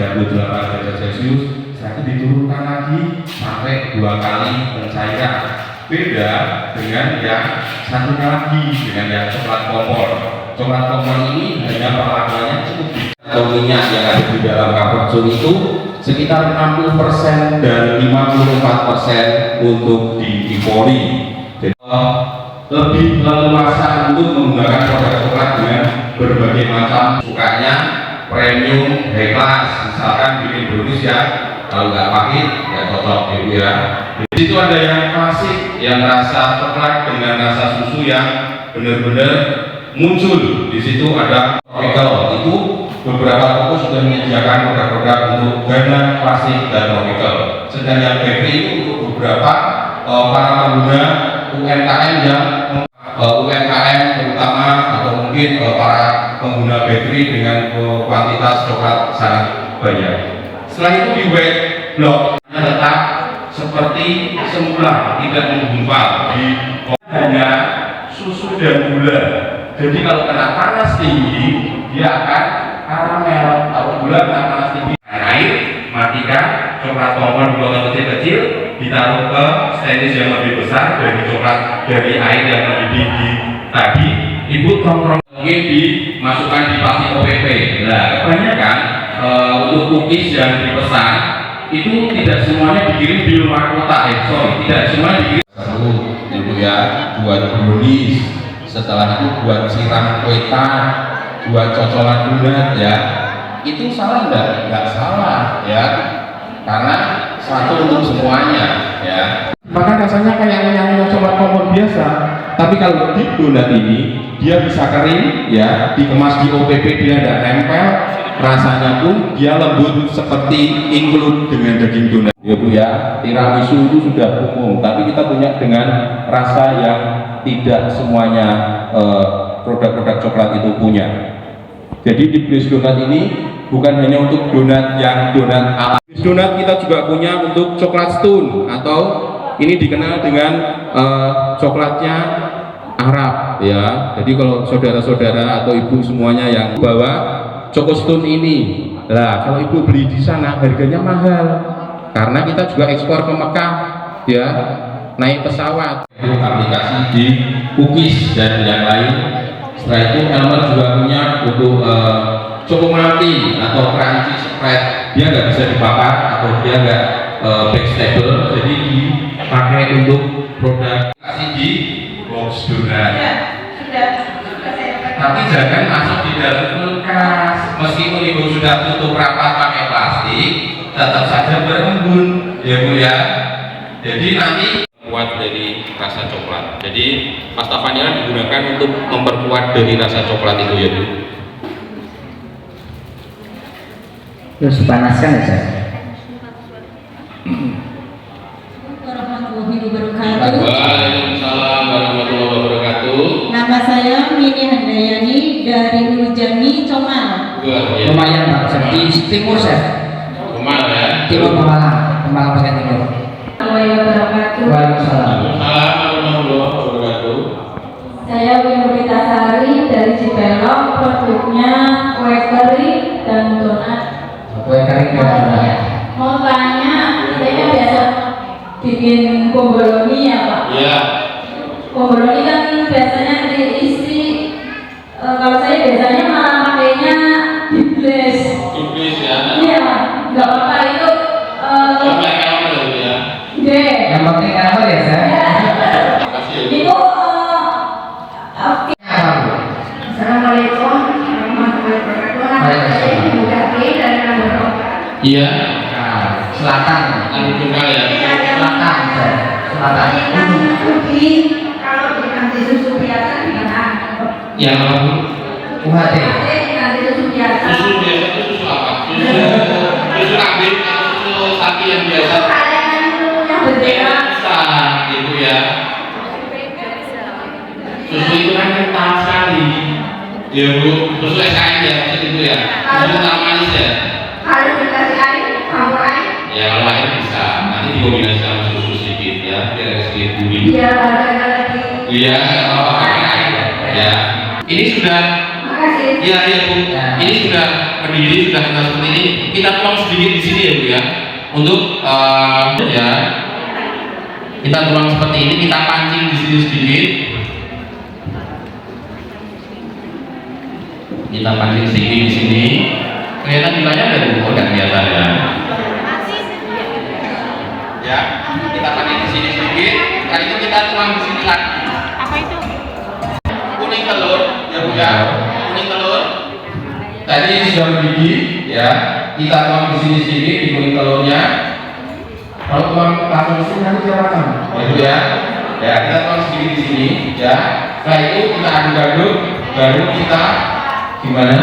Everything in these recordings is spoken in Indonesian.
38 derajat Celcius, setelah itu diturunkan lagi sampai 2 kali pencairan. Beda dengan yang satunya lagi, dengan yang coklat kompor. Coklat kompor ini hanya perlakuannya cukup atau minyak yang ada di dalam kapsul itu sekitar 60% dan 54% untuk dipori. Jadi lebih leluasa untuk menggunakan produk coklat dengan berbagai macam sukanya premium, high class, misalkan bikin brownies ya, kalau nggak pahit nggak cocok gitu ya. Di situ ada yang klasik, yang rasa coklat dengan rasa susu yang benar-benar muncul. Di situ ada tropical, itu beberapa toko sudah menyediakan produk-produk untuk Ghana, klasik dan tropical. Sedang yang bakery itu untuk beberapa para pengguna UMKM yang UMKM terutama atau mungkin para pengguna bakery dengan kuantitas coklat sangat banyak. Setelah itu di wet block tetap seperti semula, tidak menggumpal, di hanya susu dan gula. Jadi kalau kena panas tinggi dia akan karamel, atau gula kena panas tinggi. Air, matikan, coklat kompor dipotong kecil-kecil, ditaruh ke stainless yang lebih besar dari coklat dari air yang mendidih tadi. Ibu tongkrongnya dimasukkan di plastik OPP. Nah, kebanyakan untuk cookies yang dipesan itu tidak semuanya dikirim di luar kota, tidak semuanya dikirim. Ibu ya, buat brownies, setelah itu buat siram kue tart, buat cocolan donat ya. Itu salah enggak? Enggak salah ya, karena satu untuk semuanya ya. Maka rasanya kayak yang coklat kompor biasa, tapi kalau di donat ini dia bisa kering ya, dikemas di OPP, dia tidak nempel, rasanya pun dia lembut seperti include dengan daging donat ya Bu ya. Tiramisu itu sudah umum, tapi kita punya dengan rasa yang tidak semuanya produk-produk coklat itu punya. Jadi di Bliss Donat ini bukan hanya untuk donat yang donat ala. Bliss Donat kita juga punya untuk coklat stone, atau ini dikenal dengan coklatnya Arab ya. Jadi kalau saudara-saudara atau ibu semuanya yang bawa Choco Stone ini, lah kalau ibu beli di sana harganya mahal karena kita juga ekspor ke Mekah ya, naik pesawat. Itu aplikasi di cookies dan yang lain. Setelah itu Elmer juga punya untuk Choco Maltin atau crunchy spread, dia nggak bisa dibakar atau dia nggak backstable, jadi dipakai untuk produk kasih di box donat. Ya, sudah tapi jangan masuk di dalam kulkas. Meskipun ibu sudah tutup rapat pakai plastik, tetap saja berembun ya Bu ya. Jadi nanti kuat dari rasa coklat. Jadi pasta vanila digunakan untuk memperkuat dari rasa coklat itu ya Bu. Terus panaskan ya saya. Waalaikumsalam warahmatullahi wabarakatuh. Nama saya Mini Handayani dari Urjani Comal. Lumayan Pak, di timur saya. Comal ya. Timur Pemalang, Pemalang bagian timur. Waalaikumsalam. Waalaikumsalam. Warahmatullahi wabarakatuh. Saya Winurita Sari dari Cipelong, produknya kue kering dan donat. Kue kering dan donat. Mau tanya, saya kan biasa bikin bomboloni ya Pak. Iya. Bomboloni kan biasanya diisi, kalau saya biasanya malah pakainya di Bliss. Iblis ya. Iya, nggak apa-apa itu. Sampai kamu ya. Deh. Yang penting apa ya saya? Itu oke. Assalamualaikum warahmatullahi wabarakatuh. Saya Ibu Daki dari Nagoro. Iya. Nah, selatan. Tanjung ya. Selatan saya. Selatan. Kopi kalau diganti susu biasa gimana? Yang apa Bu? UHT. Diganti susu biasa. Susu biasa itu susu apa? Susu kambing atau susu sapi yang biasa? Yang berbeda. Bisa gitu ya. Susu itu kan kental sekali. Ya Bu, susu SKM ya maksud itu ya. Susu kental manis ya. Kalau dikasih air, campur air. Ya kalau air bisa. Nanti dikombinasi sama susu sedikit ya, biar ada sedikit gurih. Iya, harganya lagi. Iya, kalau pakai air ya. Ini sudah. Makasih. Iya Bu. Ini sudah berdiri sudah kita seperti ini, kita tuang sedikit di sini ya Bu ya. Untuk ya kita tuang seperti ini, kita pancing di sini sedikit. Kita pancing sedikit di sini. Kelihatan nilainya ada Bu? Oh, nggak kelihatan ya. Ya, kita pancing di sini sedikit. Kali itu kita tuang di sini lagi. Apa itu? Kuning telur, ya Bu ya. Kuning telur. Tadi sudah mendidih, ya. Kita tuang di sini sedikit di kuning telurnya. Kalau tuang langsung di sini nanti silakan, ya Bu ya. Ya, kita tuang sedikit di sini, ya. Setelah itu kita aduk-aduk, baru kita gimana?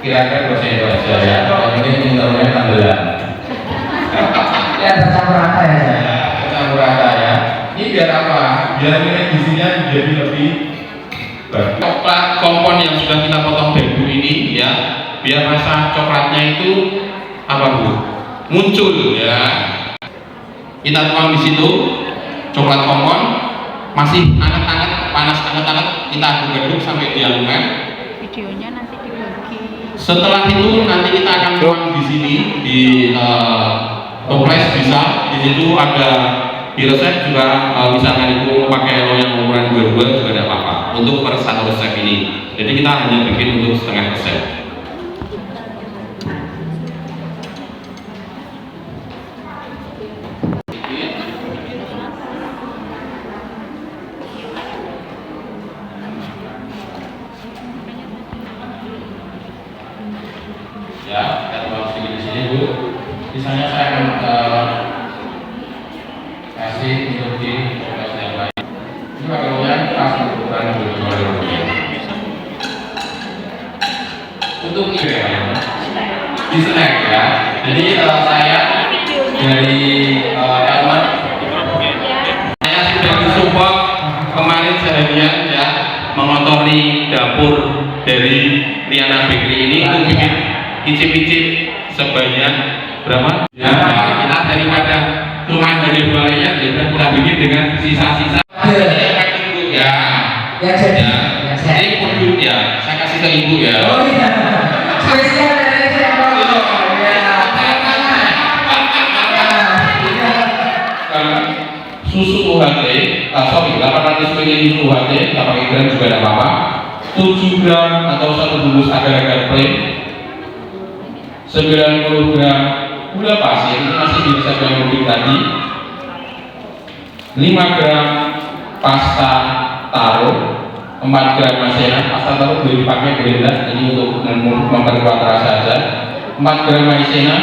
Kira-kira bahasa Indonesia ya. Yang penting kuning telurnya tambelan. Ya tercampur rata ya saya. Ya, campur rata ya. Ini biar apa? Biar nilai gizinya menjadi lebih bagus. Coklat kompon yang sudah kita potong dagu ini ya, biar rasa coklatnya itu apa Bu? Muncul ya. Kita tuang di situ coklat kompon masih anget-anget, panas anget-anget, kita aduk-aduk sampai dia lumer. Videonya nanti dibagi. Setelah itu nanti kita akan tuang di sini di toples bisa. Di situ ada di resep juga misalkan itu pakai loyang ukuran 22 juga tidak apa-apa untuk per satu resep ini. Jadi kita hanya bikin untuk setengah resep. Ya, kita tuang sedikit di sini Bu. Misalnya saya akan kasih untuk di toples yang lain. Ini pakai loyang pas ukuran 22. Untuk ini ya, di snack ya. Jadi saya dari Elman, saya sudah disupport kemarin seharian ya mengotori dapur dari Liana Bakery ini untuk bikin icip-icip sebanyak berapa? Ya, kita daripada cuma dari 2 layer ya udah kita bikin dengan sisa-sisa. Ya, Ya jadi. ya. Ini produk ya, saya kasih ke Ibu ya. Oh iya. Spesial dari saya. Susu UHT, sorry, 800 ml susu UHT, kita pakai gram juga tidak apa-apa. 7 gram atau 1 bungkus agar-agar plain, 90 gram gula pasir, ini masih di resep yang rutin tadi, 5 gram pasta taro, 4 gram maizena. Pasta taro boleh dipakai blender, ini untuk memperkuat rasa saja. 4 gram maizena.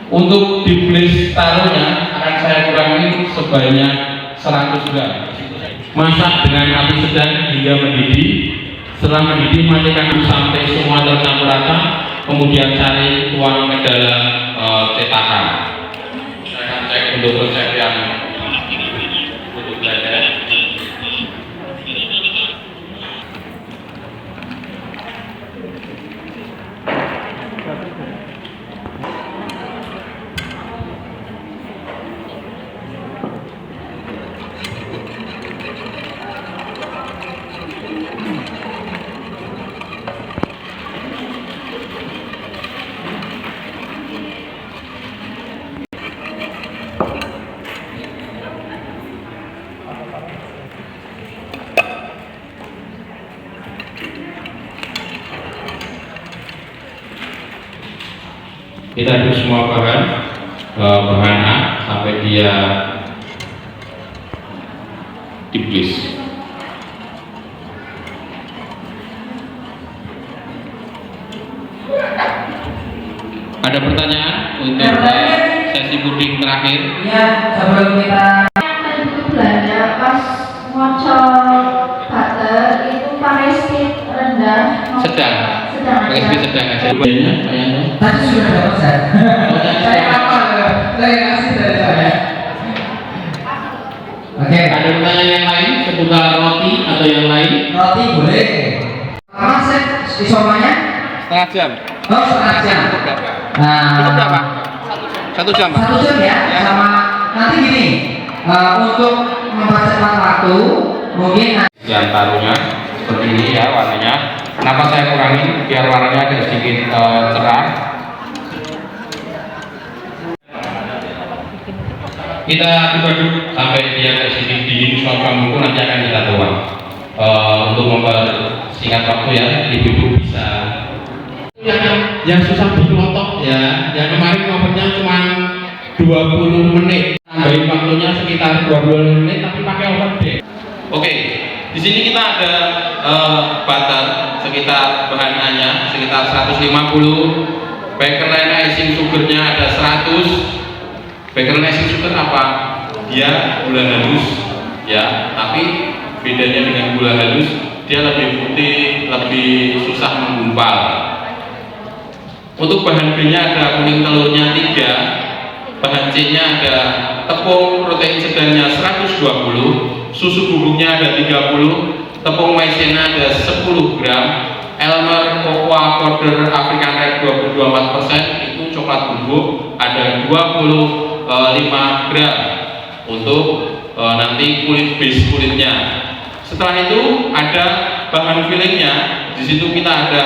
Untuk di bliss taruhnya akan saya kurangi sebanyak 100 gram. Masak dengan api sedang hingga mendidih. Setelah mendidih, matikan sampai semua tercampur rata. Kemudian cari tuang ke dalam cetakan. Saya akan cek untuk resep yang untuk belajar. Kita aduk semua bahan A sampai dia diblis. Ada pertanyaan untuk sesi puding terakhir? Iya, sebelum kita Itu belanja pas ngocok butter itu pakai speed rendah. Sedang. Sedang Pakai aja. speed sedang aja. Kayaknya. tadi sudah dapat saya. Saya apa? Saya kasih dari saya. Oke. Ada pertanyaan yang lain seputar roti atau yang lain? Roti boleh. Mas, isomanya? Setengah jam. Oh, setengah jam. Nah, Cukup berapa? 1 jam, Pak. 1 jam ya. Ya. Sama nanti gini, untuk mempercepat waktu, mungkin Yang taruhnya seperti ini ya warnanya. Kenapa saya kurangin biar warnanya agak sedikit cerah. Kita aduk-aduk sampai dia agak sedikit dingin, suam itu nanti akan kita tuang. Untuk mempersingkat waktu ya, ibu-ibu bisa. Yang susah dikelotok ya, yang kemarin ngopernya cuma 20 menit, tambahin waktunya sekitar 20 menit tapi pakai overdeck. Oke, di sini kita ada butter sekitar bahan A-nya sekitar 150, bakerline icing sugarnya ada 100. Bakerline icing sugar apa? Dia gula halus ya, tapi bedanya dengan gula halus dia lebih putih, lebih susah menggumpal. Untuk bahan B-nya ada kuning telurnya 3, bahan C-nya ada tepung protein segarnya 120, susu bubuknya ada 30, tepung maizena ada 10 gram, Elmer cocoa powder African Red 24%, itu coklat bubuk ada 25 gram untuk nanti kulit base kulitnya. Setelah itu ada bahan fillingnya. Di situ kita ada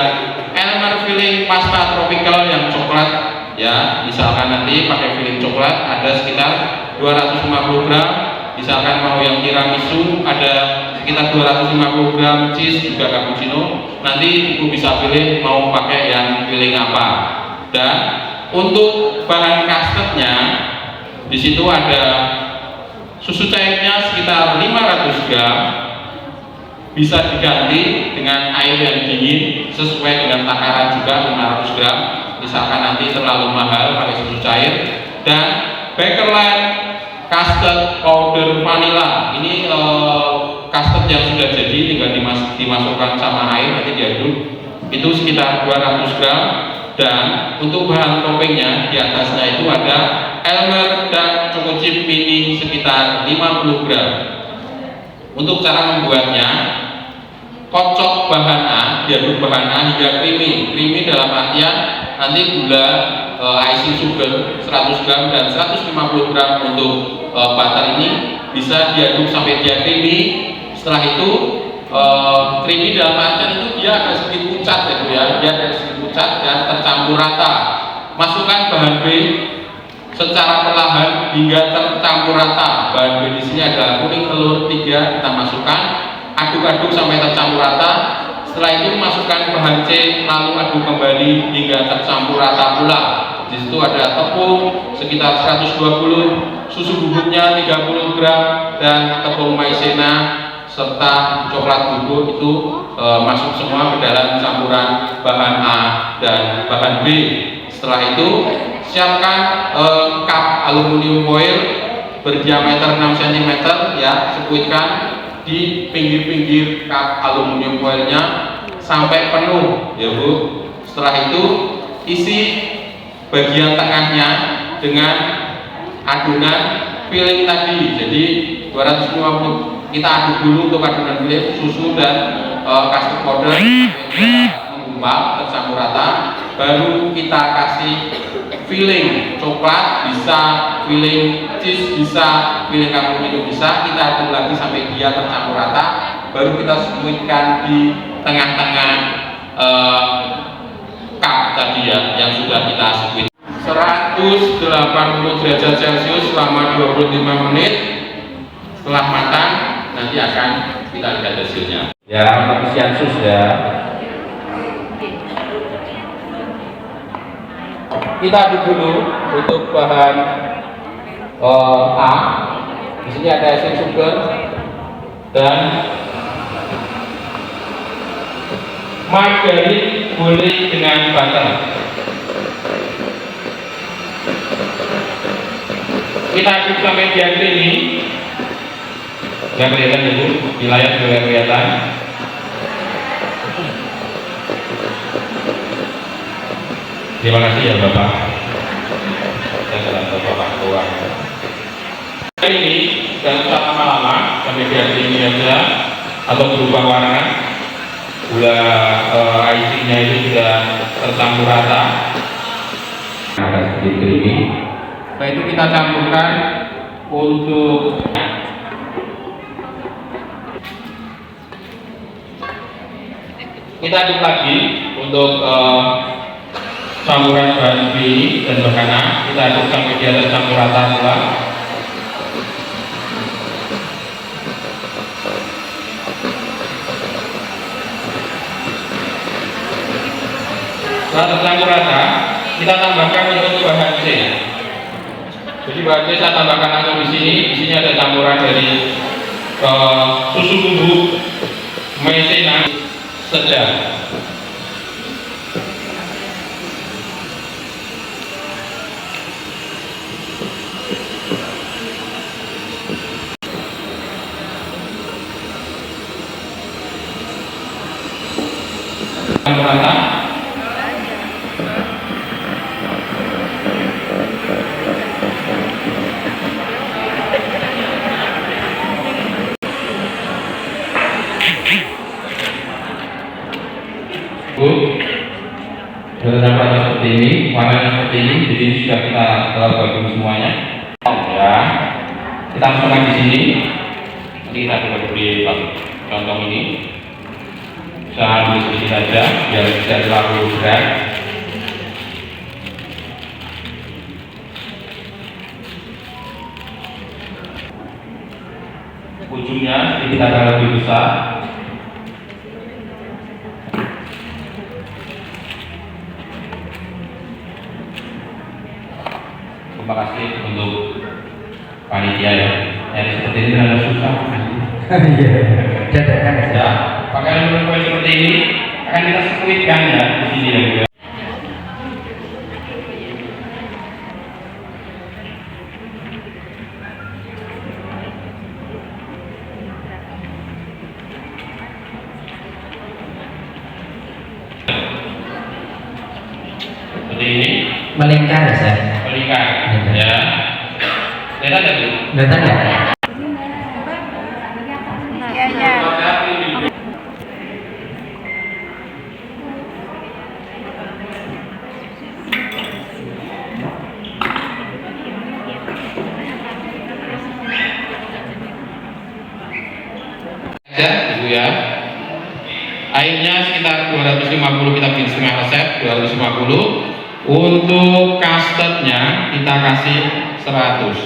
Elmer filling pasta tropical yang coklat ya, misalkan nanti pakai filling coklat ada sekitar 250 gram, misalkan mau yang tiramisu ada sekitar 250 gram, cheese juga cappuccino, nanti ibu bisa pilih mau pakai yang filling apa. Dan untuk bahan custardnya di situ ada susu cairnya sekitar 500 gram, bisa diganti dengan air yang dingin sesuai dengan takaran juga 500 gram, misalkan nanti terlalu mahal pakai susu cair. Dan bakerline custard powder vanilla, ini custard yang sudah jadi tinggal dimasukkan sama air nanti diaduk, itu sekitar 200 gram. Dan untuk bahan toppingnya di atasnya itu ada Elmer dan choco chip mini sekitar 50 gram. Untuk cara membuatnya, kocok bahan A, diaduk bahan A hingga creamy dalam artian nanti gula icing sugar 100 gram dan 150 gram untuk butter ini bisa diaduk sampai dia creamy. Setelah itu creamy dalam artian itu dia agak sedikit pucat ya Bu ya, dia agak sedikit pucat dan tercampur rata. Masukkan bahan B secara perlahan hingga tercampur rata. Bahan B di sini ada kuning telur 3, kita masukkan, aduk-aduk sampai tercampur rata. Setelah itu masukkan bahan C, lalu aduk kembali hingga tercampur rata pula. Di situ ada tepung sekitar 120, susu bubuknya 30 gram, dan tepung maizena serta coklat bubuk itu masuk semua ke dalam campuran bahan A dan bahan B. Setelah itu siapkan cup aluminium foil berdiameter 6 cm ya, sekuitkan di pinggir-pinggir cup aluminium foilnya sampai penuh ya Bu. Setelah itu isi bagian tengahnya dengan adonan filling tadi. Jadi 250 kita aduk dulu untuk adonan filling, susu dan custard powder menggumpal tercampur rata. Baru kita kasih filling coklat, bisa filling cheese, bisa filling cappuccino, bisa kita aduk lagi sampai dia tercampur rata. Baru kita squeeze-kan di tengah-tengah cup tadi ya, yang sudah kita squeeze. 180 derajat Celcius selama 25 menit. Setelah matang nanti akan kita lihat hasilnya. Ya, pengisian sus ya. Kita aduk dulu untuk bahan A. Di sini ada icing sugar dan margarin boleh dengan butter. Kita aduk sampai dia creamy. Nggak kelihatan ya Bu, di layar juga kelihatan. Terima kasih ya Bapak. Saya telah Bapak keluar. Ini jangan usah lama-lama sampai dia creamy aja atau berubah warna. Gula icingnya itu sudah tercampur rata. Agak sedikit creamy. Setelah itu kita campurkan untuk Kita aduk lagi untuk campuran bahan ini dan makanan. Kita aduk sampai dia tercampur rata pula. Setelah tercampur rata, kita tambahkan untuk bahan C. Jadi bahan C saya tambahkan langsung di sini. Di sini ada campuran dari susu bubuk maizena sedang. Rata. Sudah dapat seperti ini, warnanya seperti ini. Jadi ini sudah kita bagi semuanya. Ya, kita masukkan di sini. Nanti kita coba beri contoh ini. Saya ambil sedikit saja, biar tidak terlalu berat. Ujungnya kita akan lebih besar. Terima kasih untuk panitia ya. Yang seperti ini adalah susah. Iya, dadakan Ya, pakai kue seperti ini akan kita sekuitkan ya di sini ya Bu ya. Seperti ini. melingkar ya saya. Melingkar ya. Lihat ada Bu. Kelihatan ya? Ya, Ibu ya. Airnya sekitar 250, kita bikin setengah resep 250. Untuk custardnya kita kasih 100.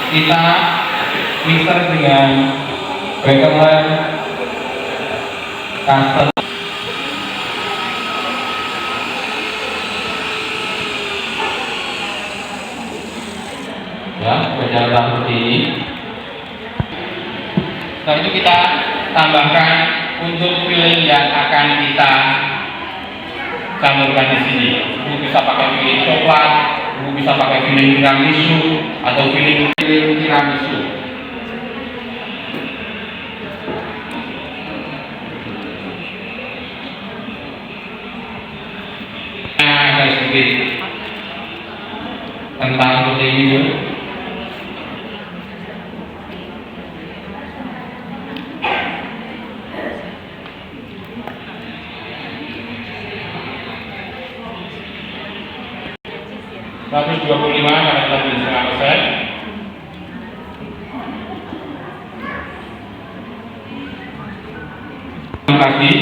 Kita mixer dengan bakerland custard. Ya, berjalan seperti ini. Setelah itu kita tambahkan untuk filling yang akan kita campurkan di sini. Ibu bisa pakai filling coklat, Ibu bisa pakai filling tiramisu atau filling tiramisu. Nah, ada sedikit tentang seperti ini Bu. Seratus 125 karena kita beli setengah persen. Lagi.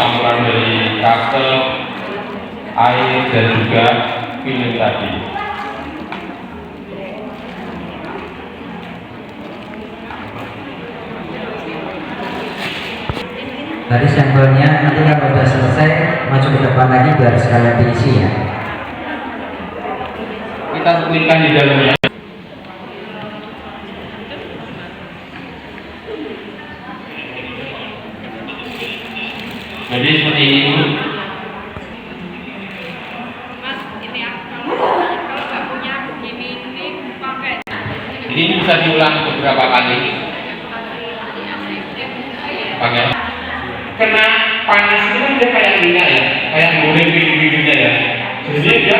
Campuran dari custard, air dan juga filling tadi. Tadi sampelnya nanti kalau sudah selesai maju ke depan lagi biar sekalian diisi ya. Kita sekuitkan di dalamnya. Jadi seperti ini Bu. Mas, ini kalau nggak punya berapa kali? Pakai kena panas itu kan dia kayak minyak ya, kayak goreng bibir-bibirnya ya. Jadi dia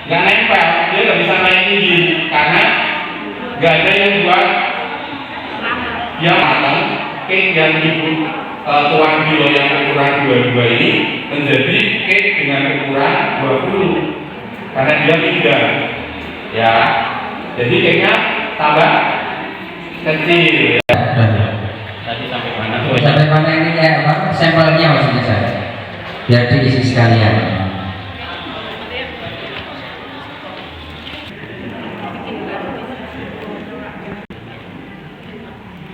nggak nempel, dia nggak bisa naik tinggi karena nggak ada yang buat yang matang. Cake yang ibu tuan Milo yang ukuran 22 ini menjadi cake dengan ukuran 20 karena dia pindah ya, jadi cake-nya tambah kecil. Tadi sampai mana tuh? Sampai mana ini ya, apa? Sampelnya maksudnya saya. Biar diisi sekalian.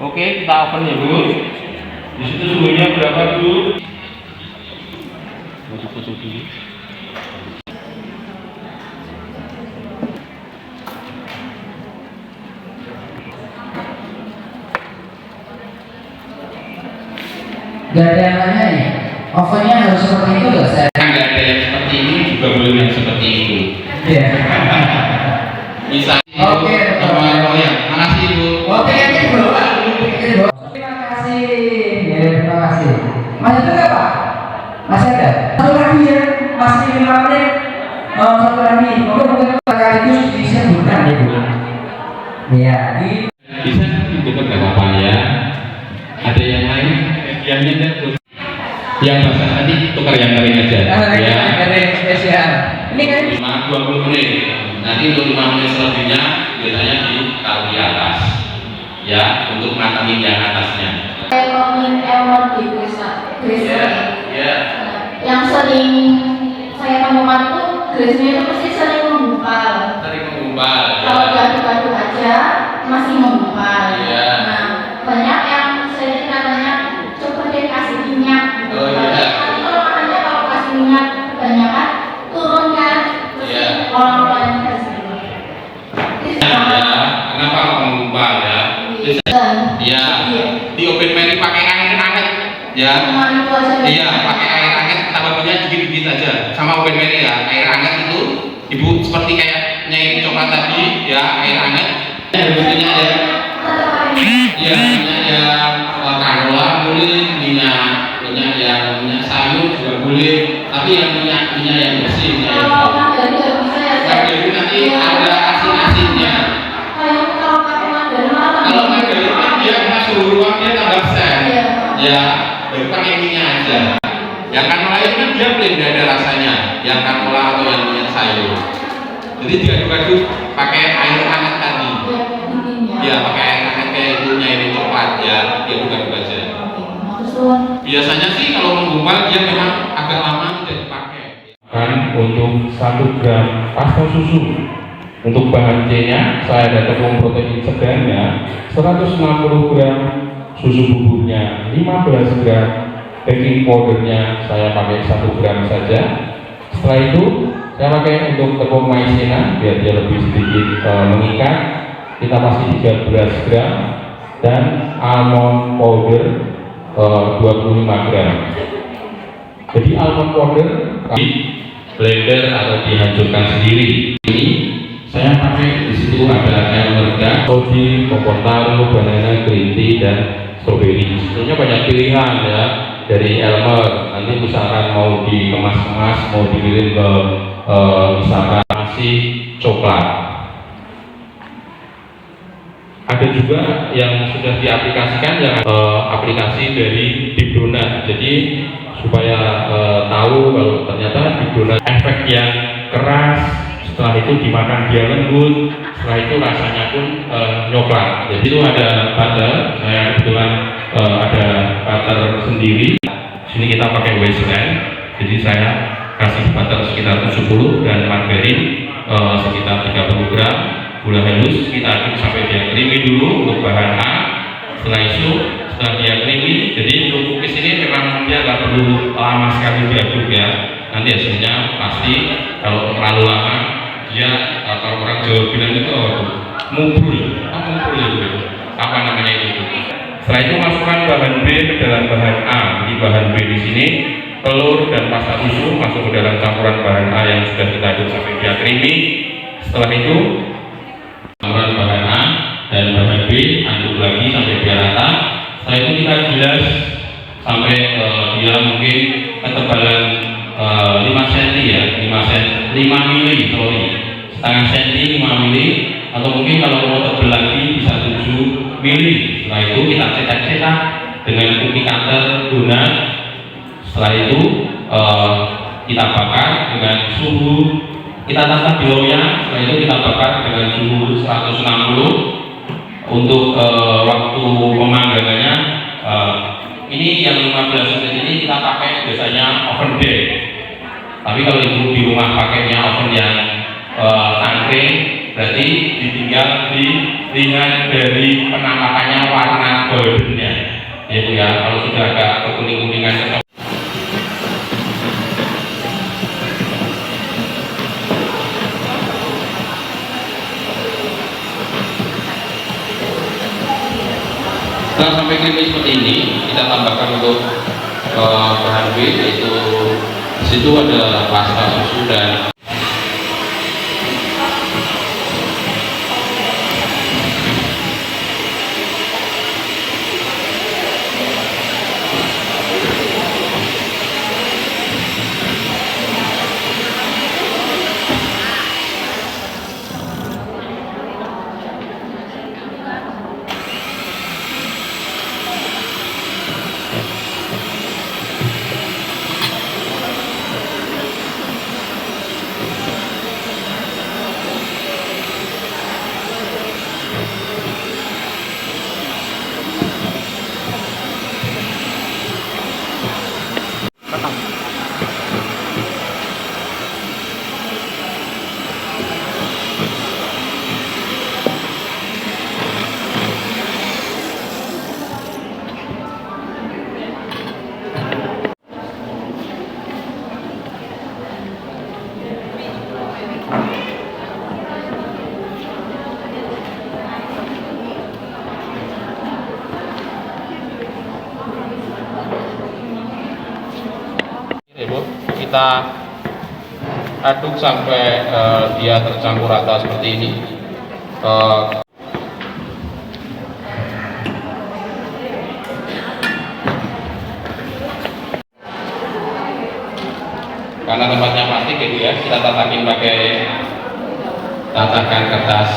Oke, kita open ya Bu. Di situ suhunya berapa Bu? Gak ada yang lainnya nih. Ovennya harus seperti itu loh saya. Nggak ada yang seperti ini, juga belum yang seperti itu. Iya. Misalnya Oke, sama ya. Makasih Bu. Oke, ini bawa. Terima kasih. Ya, terima kasih. Masih ada nggak Pak? Masih ada. Satu lagi ya, masih 5 menit. Satu lagi. Mungkin sekaligus disebutkan ya Bu. Iya. Bisa ditukar nggak apa-apa ya. Ada yang lain? Medianya deh Bu. Yang basah nanti tukar yang kering aja. Ya. Dari spesial. Ini kan 20 menit. Nanti untuk 5 menit selanjutnya biasanya ditaruh di atas. Ya, untuk matangin yang atasnya. Ekonomi award di Krishna. Ya. Yang sering saya temukan tuh Grace-nya itu pasti sering menggumpal. Sering menggumpal. Kalau diaduk-aduk aja masih menggumpal. Iya. Nah, banyak yang saya katanya coba deh kasih minyak. Gitu. Oh, iya. Nanti kalau makannya kalau kasih minyak kebanyakan turun kan. Terus Iya. orang-orang kasih. Ya, kenapa kok menggumpal ya? Ya, di open mary pakai air hangat ya. Iya, pakai air hangat, tambah minyak dikit-dikit aja. Sama open mary ya, air hangat itu ibu seperti kayak nyai coklat tadi ya, air hangat. Minyak ya. Iya, minyak yang canola boleh, minyak yang minyak sayur juga boleh. Tapi yang minyak yang bersih, minyak yang Kalau margarin nggak bisa ya. margarin nanti ada asin-asinnya. Kalau margarin kan dia masuk ruang dia tambah sen. Ya, baru pakai minyak aja. Yang canola itu kan dia plain, nggak ada rasanya. Yang canola atau yang minyak sayur. Jadi diaduk-aduk pakai air hangat tadi. Ya, pakai air hangat kayak itu nyairin coklat ya, diaduk-aduk aja. Biasanya sih kalau menggumpal dia memang agak lama tidak dipakai. Kan untuk 1 gram pasta susu. Untuk bahan C-nya saya ada tepung protein segarnya 160 gram, susu buburnya 15 gram, baking powdernya saya pakai 1 gram saja. Setelah itu saya pakai untuk tepung maizena biar dia lebih sedikit mengikat, kita kasih 13 gram, dan almond powder 25 gram. Jadi almond powder di blender atau dihancurkan sendiri. Ini saya pakai di situ ada Elmerga, Soji, kompor taruh, banana, green tea, dan strawberry. Sebenarnya banyak pilihan ya dari Elmer. Nanti misalkan mau dikemas-kemas, mau dikirim ke misalkan nasi coklat. Ada juga yang sudah diaplikasikan yang aplikasi dari Dipdonat. Jadi supaya tahu kalau ternyata Dipdonat efek yang keras. Setelah itu dimakan dia lembut, setelah itu rasanya pun nyoklat. Jadi itu ada butter, saya kebetulan ada butter sendiri. Sini kita pakai wasteland, jadi saya kasih butter sekitar 70 dan margarin sekitar 30 gram, gula halus kita aduk sampai dia creamy dulu untuk bahan A. Setelah itu, setelah dia creamy, jadi untuk cookies ini memang dia nggak perlu lama sekali diaduk ya. Nanti hasilnya pasti kalau terlalu lama dia kalau orang Jawa bilang itu mubrul, apa namanya itu. Setelah itu masukkan bahan B ke dalam bahan A. Jadi bahan B di sini telur dan pasta susu masuk ke dalam campuran bahan A yang sudah kita aduk sampai dia creamy. Setelah itu campuran bahan A dan bahan B aduk lagi sampai dia rata. Setelah itu kita bilas sampai dia mungkin ketebalan 5 cm ya, 5 mili, sorry, setengah cm 5 mili, atau mungkin kalau mau tebal lagi bisa 7 mili. Setelah itu kita cetak-cetak dengan cookie cutter donat. Setelah itu kita bakar dengan suhu, kita tata di loyang. Setelah itu kita bakar dengan suhu 160. Untuk waktu pemanggangannya ini yang 15 menit ini kita pakai biasanya oven bake. Tapi kalau ibu di rumah pakainya oven yang tangkring, berarti ditinggal di ringan dari penampakannya warna goldennya, yaitu ya. Kalau sudah agak kekuning-kuningan. Setelah sampai krimis seperti ini, kita tambahkan untuk bahan B, yaitu di situ ada pasta susu dan kita aduk sampai dia tercampur rata seperti ini. Karena tempatnya plastik gitu ya, kita tatakin pakai tatakan kertas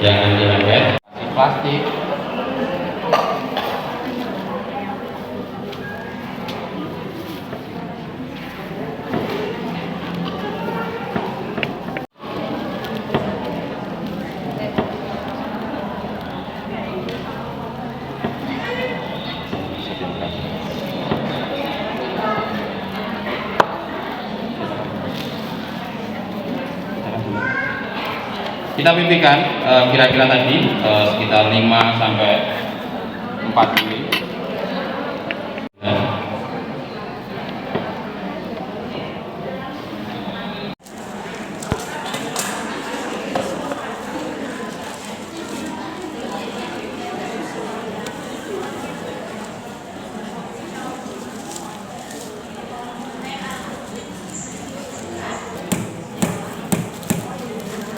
yang anti lembet, plastik. Kita pipihkan kira-kira tadi sekitar 5 sampai 4 mili.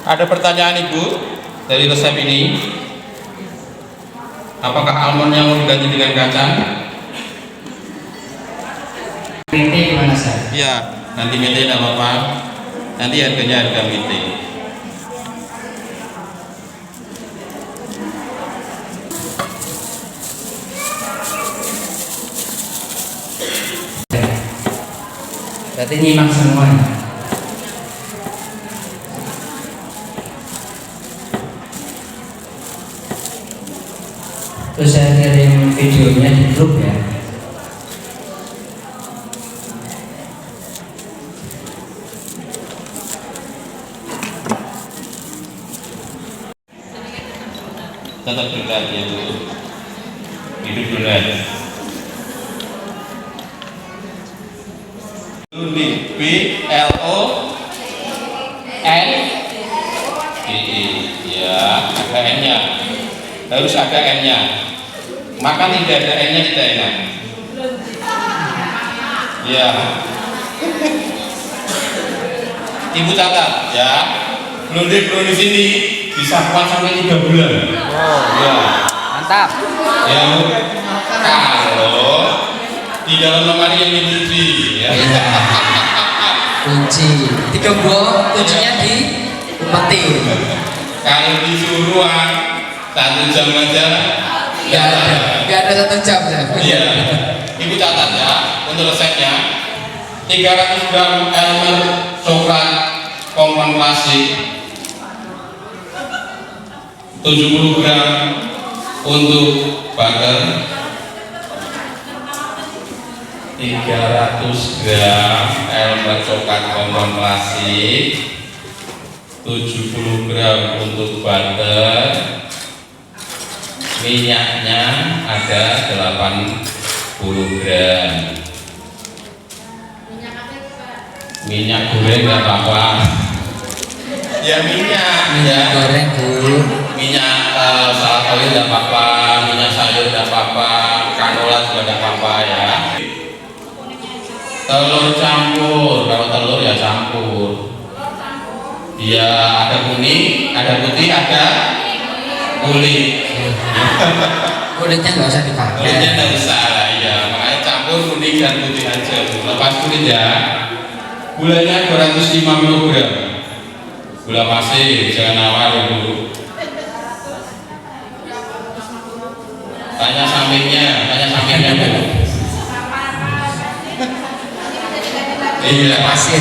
Ada pertanyaan Ibu dari resep ini, apakah almondnya mau diganti dengan kacang? Mete gimana Sir? Ya, nanti mete tidak apa-apa. Nanti harganya harga mete. Berarti nyimak semuanya. Terus saya kirim videonya di grup ya. Tetap berat ya Bu, hidup berat. B L O N D E, ya ada N-nya, harus ada N-nya. Makan tidak ada N-nya tidak enak. Ya. Ibu catat ya. Belum di sini bisa kuat sampai 3 bulan. Ya. Mantap. Ya, kalau di dalam lemari yang dikunci, ya. Kunci. Digembok, kuncinya di umpetin. Kalau disuruh 1 jam aja, Nggak ada 1 jam ya. iya. Ibu catat ya, untuk resepnya 300 gram Elmer coklat kompon klasik, 70 gram untuk butter, 300 gram Elmer coklat kompon klasik, 70 gram untuk butter, minyaknya ada 80 gram. Minyak goreng nggak apa-apa. Ya minyak, ya. Goreng Bu. Minyak salad oil nggak apa-apa, minyak sayur nggak apa-apa, canola juga nggak apa-apa ya. Telur campur, kalau telur ya campur. Ya ada kuning, ada putih, ada kulit. Kulitnya nggak usah dipakai. Kulitnya nggak usah lah ya, makanya campur kuning dan putih aja. Lepas kulit ya. Gulanya 250 gram. Gula pasir, jangan nawar ya Bu. Tanya sampingnya Bu. Iya. Pasir.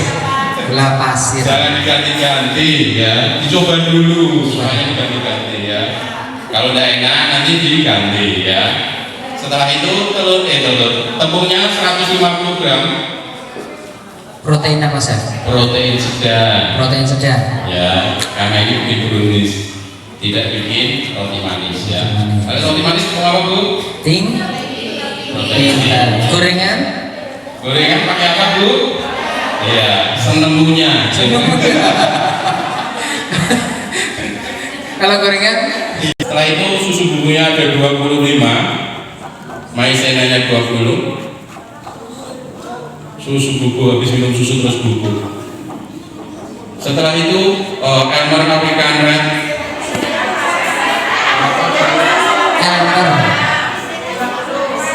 Gula pasir. Jangan diganti-ganti ya, dicoba dulu supaya diganti-ganti ya. Kalau udah enak nanti diganti ya. Setelah itu telur, tepungnya 150 gram. Protein apa Chef? Protein sedang. Protein sedang. Ya, karena ini bikin brownies, tidak bikin roti manis ya. Kalau roti manis mau apa Bu? Ting. Protein sedang. Gorengan. Gorengan pakai apa Bu? Iya, senemunya. Kalau gorengan? Setelah itu susu bubuknya ada 25, maizenanya 20. Susu bubuk, habis minum susu terus bubuk. Setelah itu Elmer African Red, Elmer.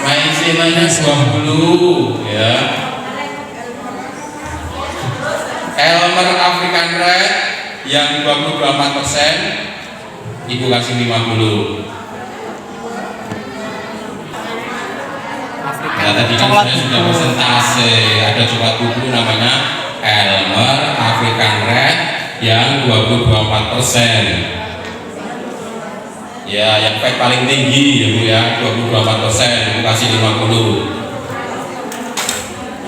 maizenanya 20 ya. Elmer African Red yang 24%, Ibu kasih 50. Nah, tadi kan saya sudah presentase, ada coklat bubuk namanya Elmer African Red yang 24%. Ya, yang fat paling tinggi ya Bu ya, 24%, Ibu kasih 50.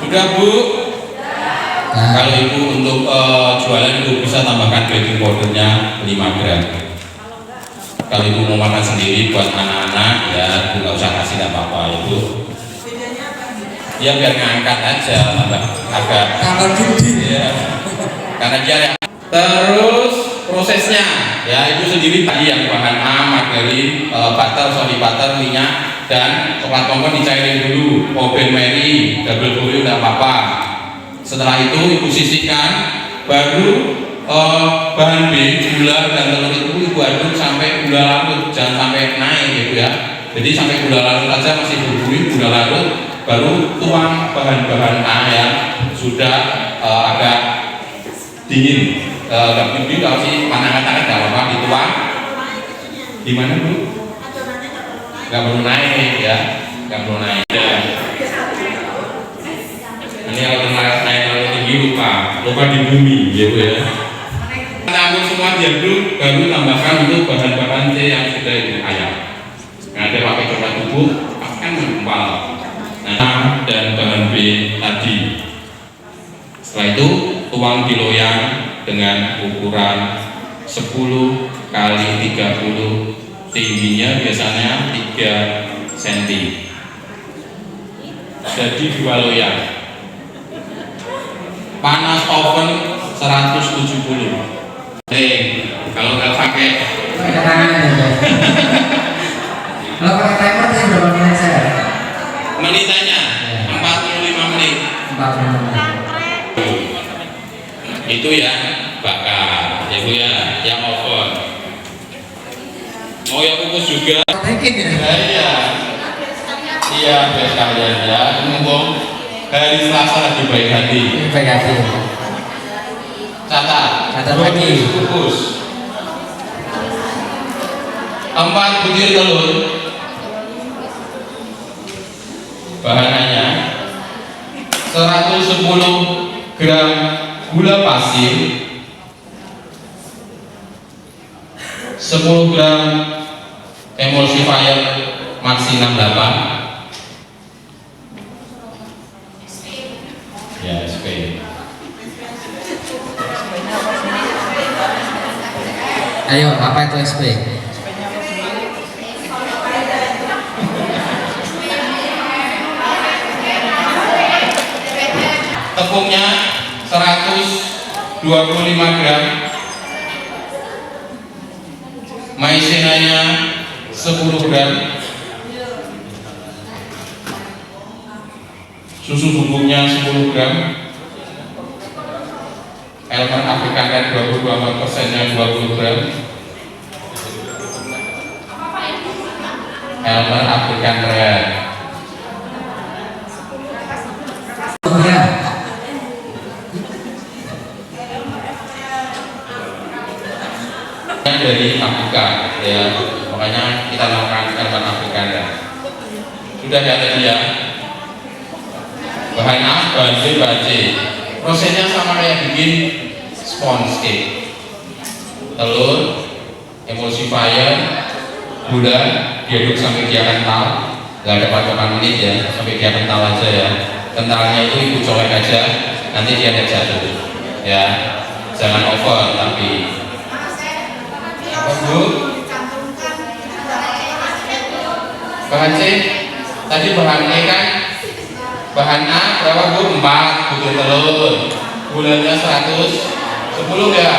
Sudah Bu? Nah. Kalau Ibu untuk jualan Ibu bisa tambahkan baking powdernya 5 gram. Kalau Ibu mau makan sendiri buat anak-anak ya Ibu nggak usah kasih, nggak apa-apa Ibu. Ya biar ngangkat aja, agak Tambah gede. ya. Karena dia terus prosesnya ya Ibu sendiri tadi yang bahan A, margarin, butter, sorry butter, minyak dan coklat kompon dicairin dulu, oven Mary, double boil nggak apa-apa. Setelah itu Ibu sisihkan, baru bahan B, gula dan telur itu Ibu aduk sampai gula larut, jangan sampai naik gitu ya. Jadi sampai gula larut aja, masih berbuih gula larut, baru tuang bahan-bahan A yang sudah agak dingin. Nggak perlu kasih panangan-panangan, nggak apa-apa, dituang. Gimana Bu? Nggak perlu naik ya, nggak perlu naik. Ini kalau naik terlalu tinggi lupa di bumi gitu ya. Campur semua diaduk, baru tambahkan untuk bahan-bahan C yang sudah Ibu ayam. Nah, ada pakai coklat bubuk, akan mengempal. Nah, dan bahan B tadi. Setelah itu tuang di loyang dengan ukuran 10 kali 30, tingginya biasanya 3 cm. Jadi 2 loyang. Panas oven 170. Kalau nggak pakai tangan aja. Kalau pakai timer tadi berapa menit saya? menitannya 45 menit. 45 menit. Itu ya bakar, ya Bu ya, yang oven. mungkin ya. Nah, iya biar sekalian ya. Mumpung hari Selasa lagi baik hati. Baik hati. Catat lagi. Kukus 4 butir telur. Bahannya 110 gram gula pasir, 10 gram emulsifier Maxi 68 ya SP. Ayo, apa itu SP? Tepungnya 125 gram, maizenanya 10 gram, susu bubuknya 10 gram, elemen African Red 24%-nya 20 gram, elemen African Red. Dari Afrika ya, makanya kita melakukan elemen Afrika ya. Sudah ya tadi ya. Bahan A, bahan B, bahan C. Prosesnya sama kayak bikin sponge cake. Telur, emulsifier, gula diaduk sampai dia kental. Gak ada patokan menit ya, sampai dia kental aja ya. Kentalnya itu ibu colek aja, nanti dia tidak jatuh ya. Jangan over tapi Bu, bahan C tadi bahan E kan, bahan A berapa Bu? 4 butir telur, gulanya 110 ya,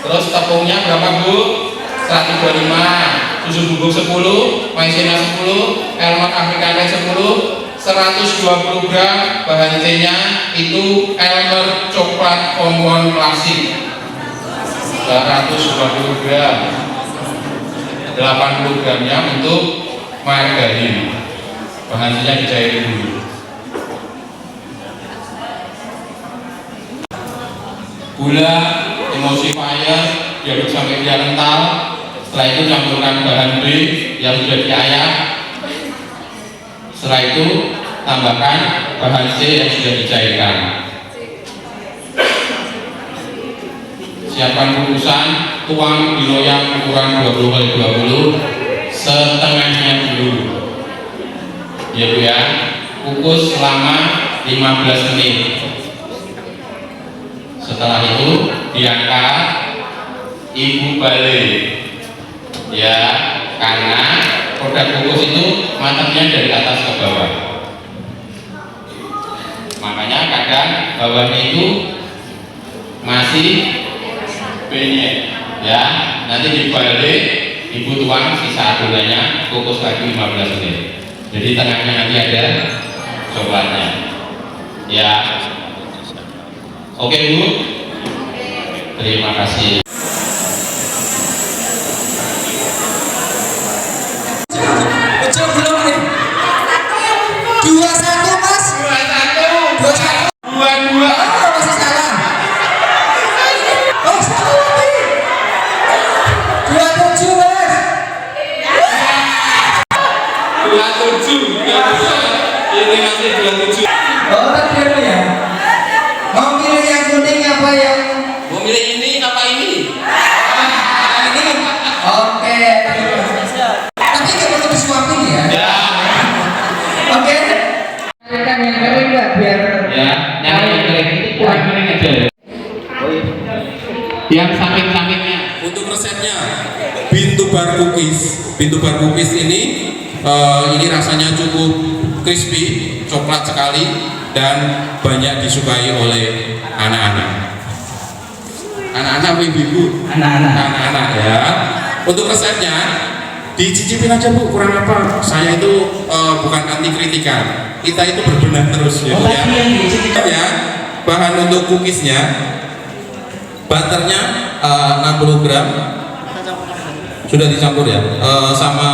terus tepungnya berapa Bu? 125, susu bubuk 10, maizena 10, elemen African Red 10, 120 gram. Bahan C nya itu elemen coklat kompon klasik 120 gram, 80 gramnya untuk margarin. Bahan C-nya dicairin dulu. Gula, emulsifier diaduk sampai dia kental. Setelah itu campurkan bahan B yang sudah diayak. Setelah itu tambahkan bahan C yang sudah dicairkan. Siapkan kukusan, tuang di loyang ukuran 20x20, setengahnya dulu ya Bu ya. Kukus selama 15 menit. Setelah itu diangkat, Ibu balik ya, karena produk kukus itu matangnya dari atas ke bawah, makanya kadang bawahnya itu masih penyet ya. Nanti dibalik, Ibu tuang sisa adonannya, kukus lagi 15 menit. Jadi tengahnya nanti ada coklatnya ya. Oke Bu, terima kasih. Ucap belum nih. 21 Mas. 21. 22. Oh, masih salah. Oh, salah lagi. 27 Mas. 27. Ini masih 27. Oh, tadi ya. Mau pilih yang kuning apa yang Mau milih ini apa ini? ini? Oke. Tapi nggak perlu disuapin ya. Ya. Oke. Kan yang kering nggak biar Ya, yang kering ini kurang kering aja. Yang samping-sampingnya. Untuk resepnya pintu bar cookies ini rasanya cukup crispy, coklat sekali dan banyak disukai oleh anak-anak. Anak-anak ibu-ibu, anak-anak ya. Untuk resepnya dicicipin aja Bu, kurang apa? Saya itu bukan anti kritikan, kita itu berbenah terus ya. Ya, bahan untuk cookiesnya, butternya 60 gram sudah dicampur ya, sama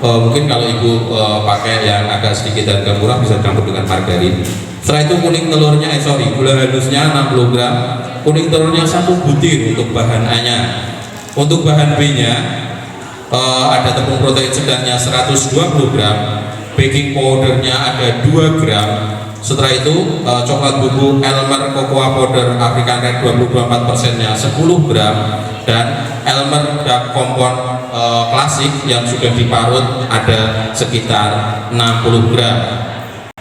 mungkin kalau ibu pakai yang agak sedikit harga murah bisa campur dengan margarin. Setelah itu kuning telurnya, gula halusnya 60 gram, kuning telurnya 1 butir untuk bahan A nya. Untuk bahan B nya ada tepung protein sedangnya 120 gram, baking powdernya ada 2 gram. Setelah itu coklat bubuk Elmer cocoa powder African Red 24% nya 10 gram, dan Elmer dark compound klasik yang sudah diparut ada sekitar 60 gram.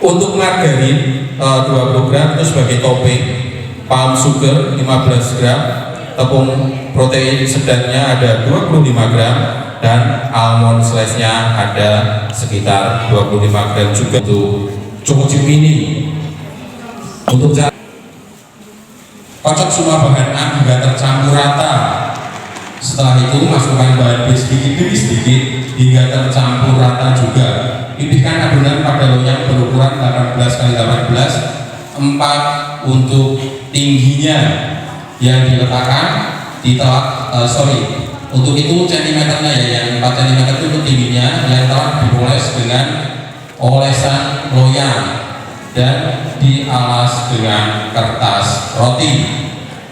Untuk margarin 20 gram itu sebagai topping, palm sugar 15 gram, tepung protein sedangnya ada 25 gram, dan almond slice-nya ada sekitar 25 gram juga. Untuk choco chip ini, untuk kocok semua bahan A hingga tercampur rata. Setelah itu masukkan bahan B sedikit demi sedikit hingga tercampur rata juga. Pipihkan adonan pada loyang berukuran 18 x 18, 4 untuk tingginya yang diletakkan di telak, untuk itu centimeternya ya, yang 4 cm itu untuk tingginya, yang telah dipoles dengan olesan loyang dan dialas dengan kertas roti.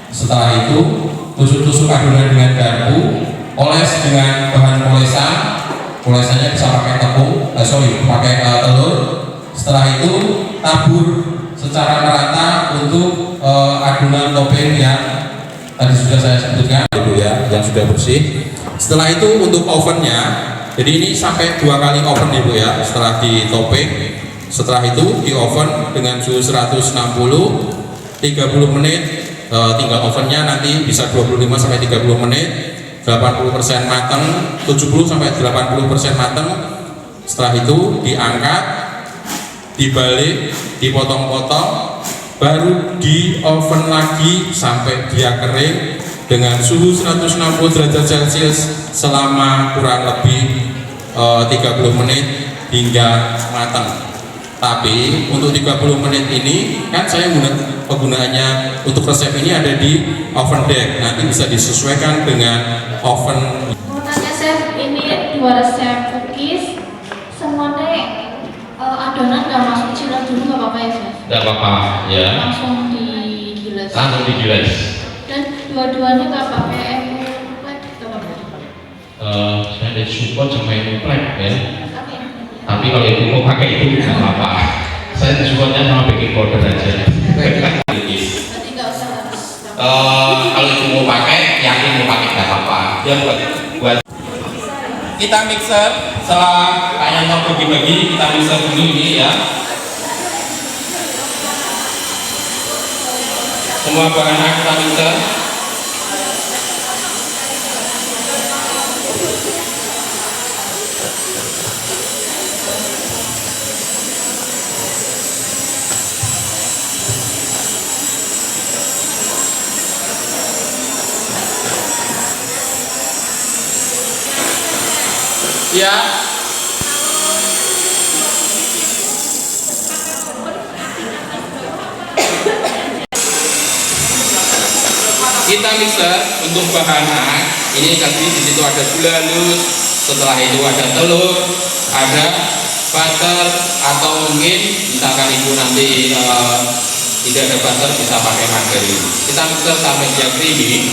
Setelah itu tusuk-tusuk adonan dengan garpu, oles dengan bahan polesan. Polesannya bisa pakai tepung, pakai telur. Setelah itu tabur secara merata untuk adonan topping yang tadi sudah saya sebutkan itu ya, yang sudah bersih. Setelah itu untuk ovennya, jadi ini sampai 2 kali oven ibu ya setelah di topping. Setelah itu di oven dengan suhu 160 30 menit. Tinggal ovennya nanti bisa 25 sampai 30 menit, 80% matang, 70 sampai 80% matang. Setelah itu diangkat, dibalik, dipotong-potong, baru di oven lagi sampai dia kering dengan suhu 160 derajat Celcius selama kurang lebih 30 menit hingga matang. Tapi untuk 30 menit ini kan saya penggunaannya untuk resep ini ada di oven deck, nanti bisa disesuaikan dengan oven. Mau tanya chef, ini 2 resep cookies semuanya adonan nggak masuk chiller dulu nggak apa-apa ya chef? Tidak apa-apa ya. Langsung digiles. Langsung digiles. Dan dua-duanya nggak pakai emulsifier nggak apa-apa? Saya ada support sama yang plek ya. Oke. Tapi kalau ibu mau pakai itu tidak apa-apa. Saya supportnya sama baking powder aja. Berarti nggak usah harus. Kalau ibu mau pakai, yakin mau pakai tidak apa-apa. Ya buat kita mixer. Setelah kalian mau bagi-bagi, kita mixer dulu ini ya. Semua bahan kita mixer. Ya. Kita mixer untuk bahan A. Ini tadi di situ ada gula halus, setelah itu ada telur, ada butter, atau mungkin misalkan ibu nanti tidak ada butter bisa pakai margarin. Kita mixer sampai dia creamy.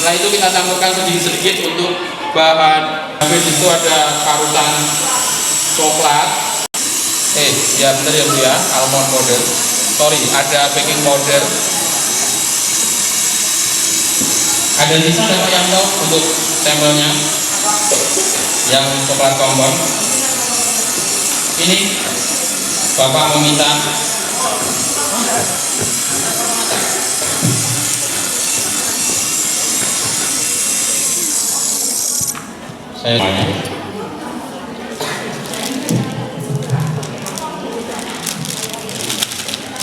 Setelah itu kita campurkan sedikit-sedikit untuk bahan. Habis itu ada parutan coklat. Ya bener ya bu ya, almond powder. Ada baking powder. Ada sisa ada Pak Yanto untuk sampelnya yang coklat kompon. Ini Bapak meminta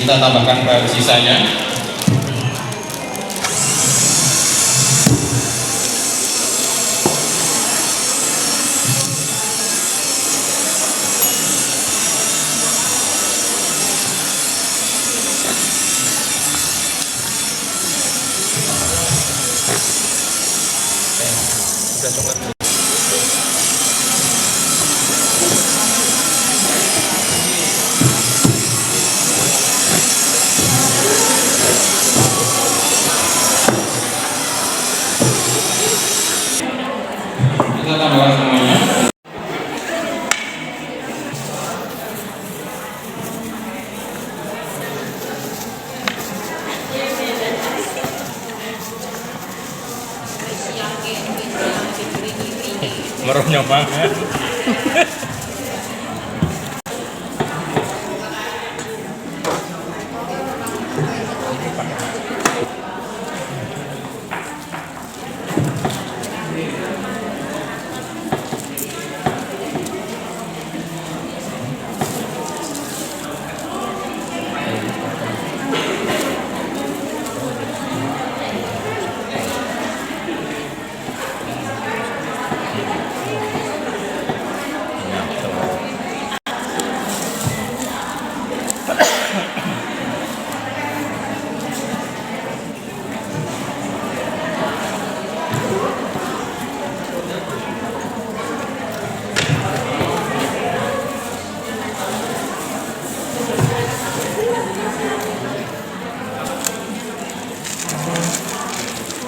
kita tambahkan bahan sisanya. Kita tambahkan semuanya. Meruhnya banget.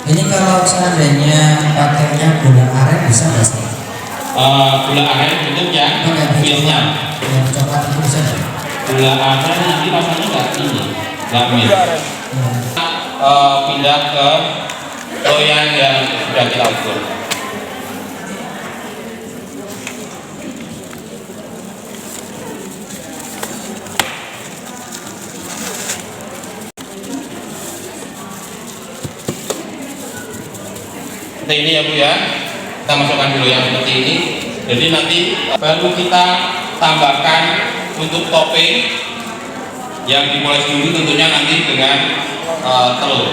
Ini kalau seandainya pakainya gula aren bisa nggak sih? Gula aren untuk yang milknya. Yang coklat itu bisa nggak? Gula aren nanti rasanya nggak ini, nggak milk. Pindah ke loyang yang sudah kita ukur. Seperti ini ya Bu ya, kita masukkan dulu yang seperti ini. Jadi nanti baru kita tambahkan untuk topping yang dipoles dulu tentunya nanti dengan telur.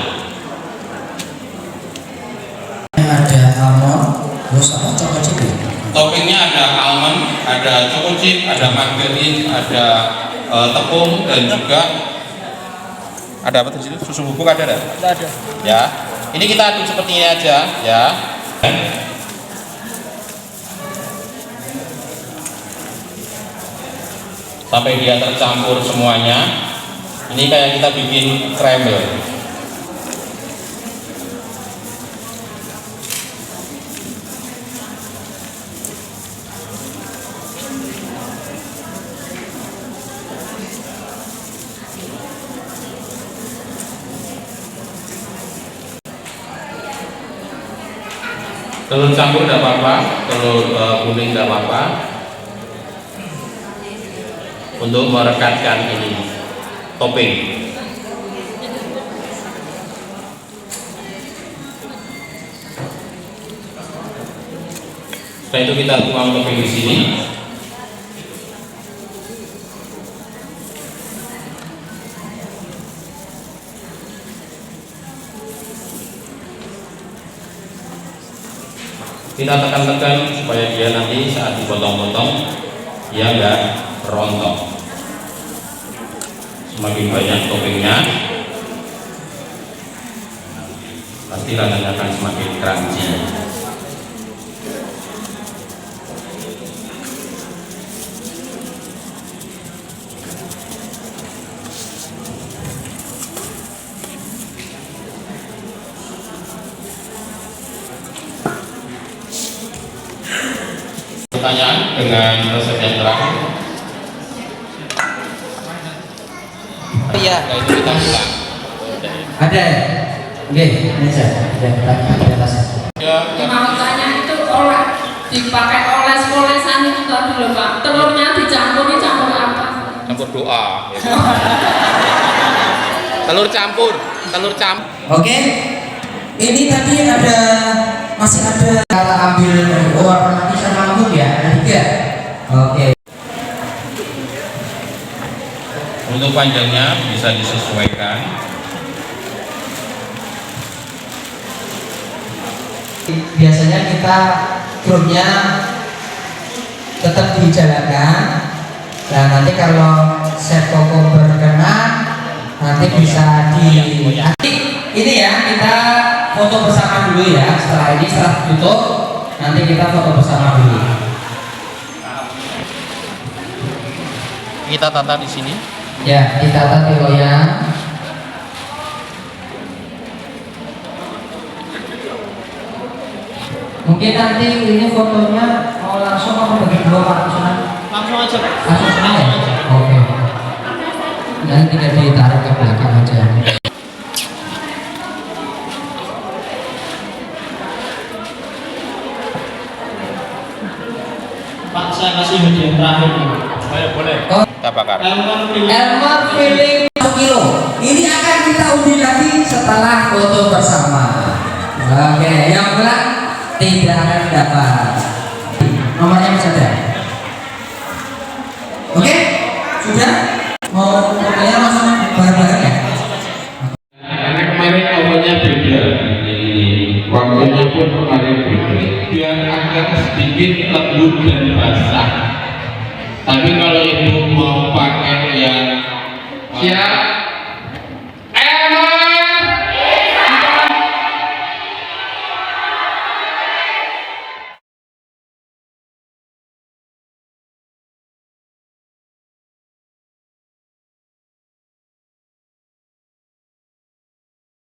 Ada almond, terus apa choco chip? Toppingnya ada almond, ada choco chip, ada margarin, ada tepung dan juga ada apa di situ? Susu bubuk ada? Ada. Ya. Ini kita aduk seperti ini aja, ya. Sampai dia tercampur semuanya. Ini kayak kita bikin crumble. Telur campur tidak apa-apa, telur kuning tidak apa-apa, untuk merekatkan ini topping. Setelah itu kita tuang topping di sini. Kita tekan-tekan supaya dia nanti saat dipotong-potong dia enggak rontok. Semakin banyak toppingnya pasti rasanya akan semakin crunchy. Pertanyaan dengan resep yang terakhir. Iya. Nah, itu kita buka. Ada ya? Oke, ini saja. Ada atasnya. Mau tanya itu dipakai oles-olesan itu tadi loh Pak. Telurnya dicampur apa? Campur doa. Telur campur. Oke. Ini tadi masih ada cara ambil warna mati sama lembut ya, ada 3. Oke. Untuk panjangnya bisa disesuaikan. Biasanya kita grupnya tetap dijalankan. Nah nanti kalau set koko berkenan nanti bisa nanti ini ya kita foto bersama dulu ya. Setelah tutup nanti kita foto bersama dulu. Kita tata di sini. Ya, kita tata loyang. Mungkin nanti ini fotonya mau langsung apa bagi dua Pak Sunan? Langsung aja. Langsung aja. Oke. Nanti tinggal ditarik ke belakang aja. Pak, saya kasih hadiah terakhir nih. Boleh. Oh, Kita bakar. Elma Feeling 1 kilo. Ini akan kita undi lagi setelah foto bersama. Oke, yang menang tidak akan dapat. Nomornya masih ada. Oke, sudah. Mau fotonya langsung bareng-bareng ya? Karena kemarin awalnya beda, waktunya pun kemarin beda, biar agak sedikit lembut dan basah. Tapi kalau ibu mau pakai yang siap